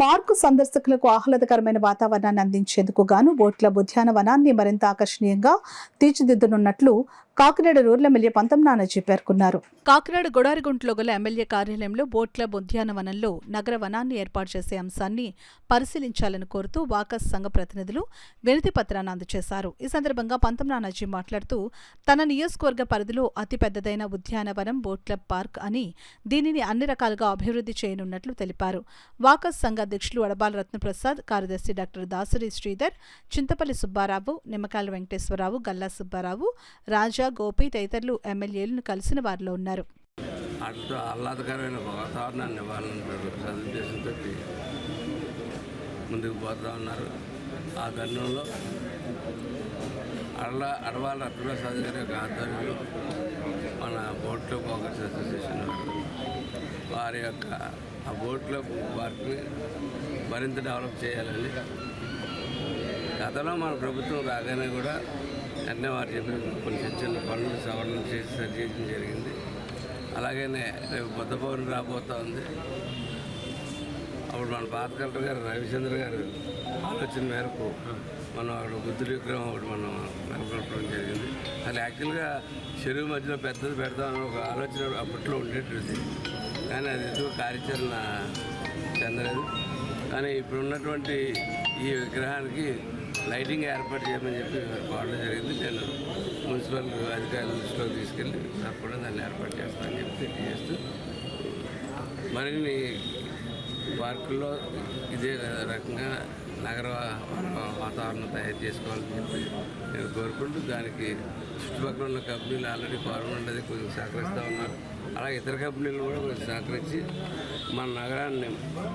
Park సందర్శకులకు ఆహ్లాదకరమైన వాతావరణాన్ని అందించేందుకు గాను బోట్ క్లబ్ ఉద్యానవనాన్ని మరింత ఆకర్షణీయంగా తీర్చిదిద్దనున్నట్లు కాకినాడ రూరల్ ఎమ్మెల్యే పంతం నానాజీ పేర్కొన్నారు. కాకినాడ గొడారిగుంటలో గల ఎమ్మెల్యే కార్యాలయంలో బోట్ క్లబ్ ఉద్యానవనంలో నగర వనాన్ని ఏర్పాటు చేసే అంశాన్ని పరిశీలించాలని కోరుతూ వాకస్ సంఘ ప్రతినిధులు వినతి పత్రాన్ని అందజేశారు. ఈ సందర్భంగా పంతం నానాజీ మాట్లాడుతూ తన నియోజకవర్గ పరిధిలో అతిపెద్దదైన ఉద్యానవనం బోట్ క్లబ్ పార్క్ అని దీనిని అన్ని రకాలుగా అభివృద్ధి చేయనున్నట్లు తెలిపారు. వాకస్ సంఘ అధ్యక్షులు అడబాల రత్నప్రసాద్, కార్యదర్శి డాక్టర్ దాసరి శ్రీధర్, చింతపల్లి సుబ్బారావు, నిమ్మకాయల వెంకటేశ్వరరావు, గల్లా సుబ్బారావు, రాజా, గోపి తదితరులు ఎమ్మెల్యేలను కలిసిన వారిలో ఉన్నారు. ఆహ్లాదకరమైన వాతావరణాన్ని ఇవ్వాలని సదుద్దేశంతో ముందుకు పోతా ఉన్నారు. ఆ తరుణంలో అడవాల రత్నప్రసాద్ గారి యొక్క ఆధ్వర్యంలో మన బోట్ క్లబ్ వాకర్స్ అసోసియేషన్ వారి యొక్క ఆ బోట్ క్లబ్ పార్క్ని మరింత డెవలప్ చేయాలని గతంలో మన ప్రభుత్వం రాగానే కూడా అన్నీ వారు చెప్పిన కొన్ని చిన్న పనులు సవరణ చేసి సరిచేయడం జరిగింది. అలాగనే రేపు బుద్ధ పౌర్ణమి రాబోతూ ఉంది. అప్పుడు మన పాత కలెక్టర్ గారు రవిచంద్ర గారు ఆలోచన మేరకు మనం అక్కడ బుద్ధుడి విగ్రహం ఒకటి మనం నెలకొల్పడం జరిగింది. అది యాక్చువల్గా చెరువు మధ్యలో పెద్దది పెడతామని ఒక ఆలోచన అప్పట్లో ఉండేది, కానీ అది ఎందుకు కార్యాచరణ చెందలేదు. కానీ ఇప్పుడు ఉన్నటువంటి ఈ విగ్రహానికి లైటింగ్ ఏర్పాటు చేయమని చెప్పి కోరడం జరిగింది. నేను మున్సిపల్ అధికారుల దృష్టిలో తీసుకెళ్ళి తప్పకుండా దాన్ని ఏర్పాటు చేస్తానని చెప్పి తెలియజేస్తూ మరిన్ని పార్కుల్లో ఇదే రకంగా నగర వాతావరణం తయారు చేసుకోవాలని చెప్పి నేను కోరుకుంటూ దానికి చుట్టుపక్కల ఉన్న కంపెనీలు ఆల్రెడీ గవర్నమెంట్ అది కొంచెం సహకరిస్తూ ఉన్నారు. అలాగే ఇతర కంపెనీలు కూడా కొంచెం సహకరించి మన నగరాన్ని